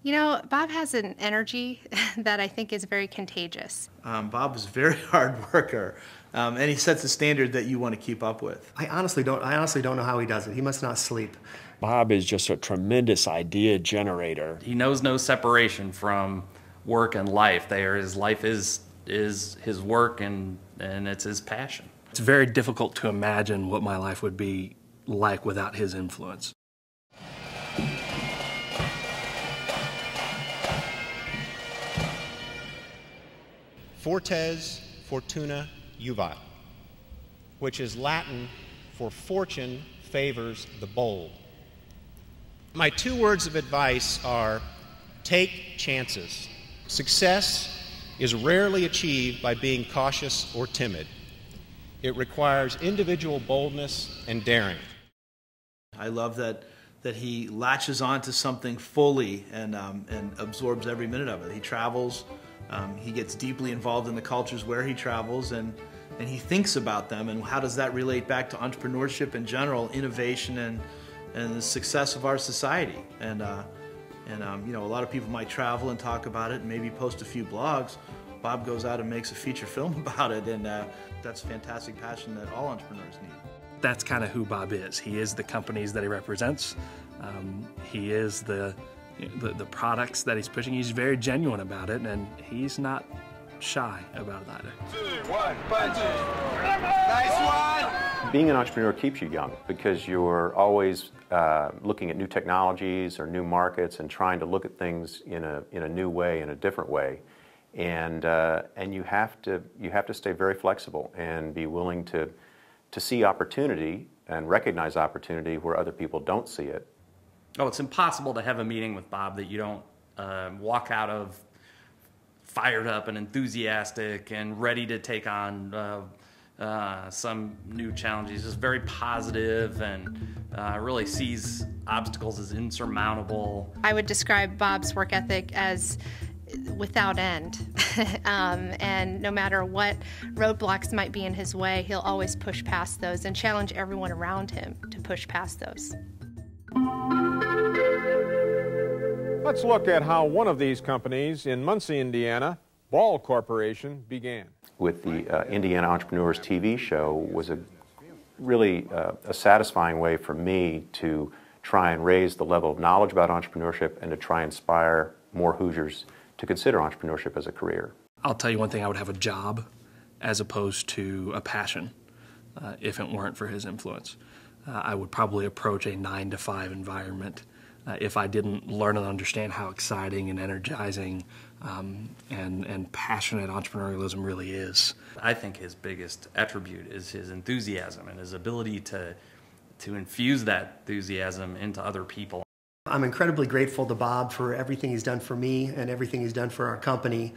You know, Bob has an energy that I think is very contagious. Bob is a very hard worker, and he sets a standard that you want to keep up with. I honestly don't know how he does it. He must not sleep. Bob is just a tremendous idea generator. He knows no separation from work and life. His life is his work, and it's his passion. It's very difficult to imagine what my life would be like without his influence. Fortes fortuna juvat, which is Latin for fortune favors the bold. My 2 words of advice are take chances. Success is rarely achieved by being cautious or timid. It requires individual boldness and daring. I love that he latches onto something fully and absorbs every minute of it. He travels, he gets deeply involved in the cultures where he travels, and he thinks about them and how does that relate back to entrepreneurship in general, innovation, and the success of our society. And you know, a lot of people might travel and talk about it and maybe post a few blogs. Bob goes out and makes a feature film about it, and that's a fantastic passion that all entrepreneurs need. That's kind of who Bob is. He is the companies that he represents. He is the products that he's pushing. He's very genuine about it, and he's not shy about it either. 2, 1, punch it. Nice one! Being an entrepreneur keeps you young because you're always looking at new technologies or new markets and trying to look at things in a new way, in a different way. And you have to stay very flexible and be willing to see opportunity and recognize opportunity where other people don't see it. Oh, it's impossible to have a meeting with Bob that you don't walk out of fired up and enthusiastic and ready to take on some new challenge. He's just very positive and really sees obstacles as insurmountable. I would describe Bob's work ethic as without end. And no matter what roadblocks might be in his way, he'll always push past those and challenge everyone around him to push past those. Let's look at how one of these companies in Muncie, Indiana, Ball Corporation, began. With the Indiana Entrepreneurs TV show was really a satisfying way for me to try and raise the level of knowledge about entrepreneurship and to try and inspire more Hoosiers to consider entrepreneurship as a career. I'll tell you one thing, I would have a job as opposed to a passion if it weren't for his influence. I would probably approach a 9-to-5 environment if I didn't learn and understand how exciting and energizing and passionate entrepreneurialism really is. I think his biggest attribute is his enthusiasm and his ability to infuse that enthusiasm into other people. I'm incredibly grateful to Bob for everything he's done for me and everything he's done for our company.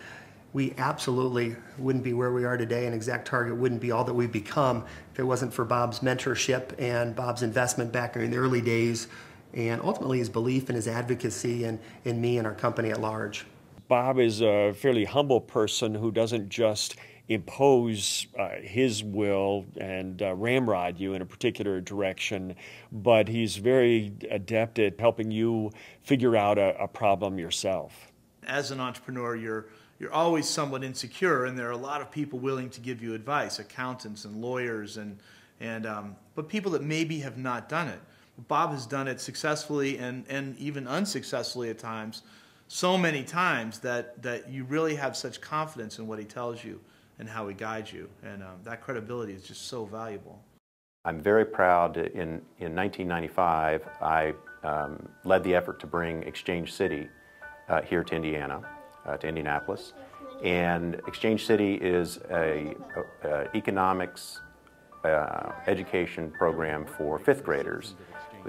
We absolutely wouldn't be where we are today, and Exact Target wouldn't be all that we've become if it wasn't for Bob's mentorship and Bob's investment back in the early days, and ultimately his belief and his advocacy in me and our company at large. Bob is a fairly humble person who doesn't just impose his will and ramrod you in a particular direction, but he's very adept at helping you figure out a problem yourself. As an entrepreneur, you're always somewhat insecure, and there are a lot of people willing to give you advice, accountants and lawyers, but people that maybe have not done it. Bob has done it successfully and even unsuccessfully at times, so many times that you really have such confidence in what he tells you and how he guides you, and that credibility is just so valuable. I'm very proud in 1995 I led the effort to bring Exchange City here to Indiana, to Indianapolis, and Exchange City is a economics education program for 5th graders.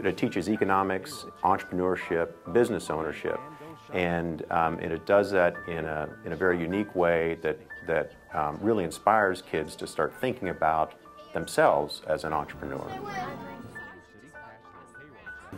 It teaches economics, entrepreneurship, business ownership, and it does that in a very unique way that really inspires kids to start thinking about themselves as an entrepreneur.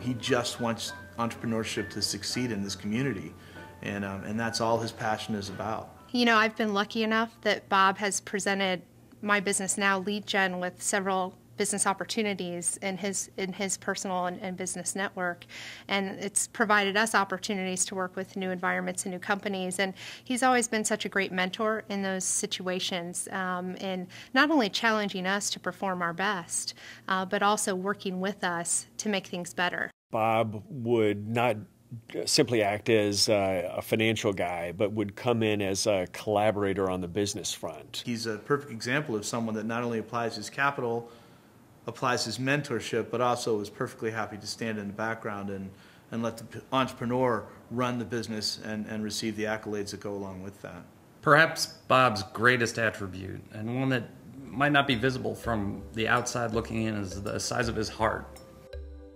He just wants entrepreneurship to succeed in this community, and that's all his passion is about. You know, I've been lucky enough that Bob has presented my business now, Lead Gen, with several business opportunities in his personal and business network, and it's provided us opportunities to work with new environments and new companies. And he's always been such a great mentor in those situations, and not only challenging us to perform our best, but also working with us to make things better. Bob would not simply act as a financial guy, but would come in as a collaborator on the business front. He's a perfect example of someone that not only applies his capital, applies his mentorship, but also is perfectly happy to stand in the background and let the entrepreneur run the business and receive the accolades that go along with that. Perhaps Bob's greatest attribute, and one that might not be visible from the outside looking in, is the size of his heart.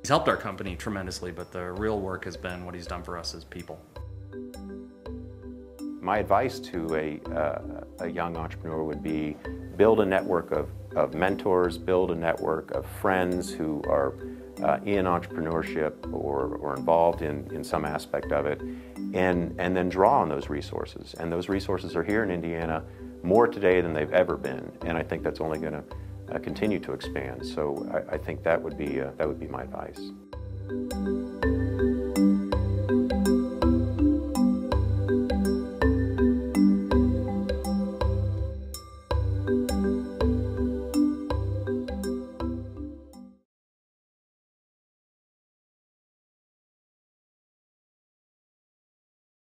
He's helped our company tremendously, but the real work has been what he's done for us as people. My advice to a young entrepreneur would be build a network of mentors, build a network of friends who are in entrepreneurship or involved in some aspect of it, and then draw on those resources. And those resources are here in Indiana more today than they've ever been, and I think that's only going to continue to expand. So I think that would be my advice.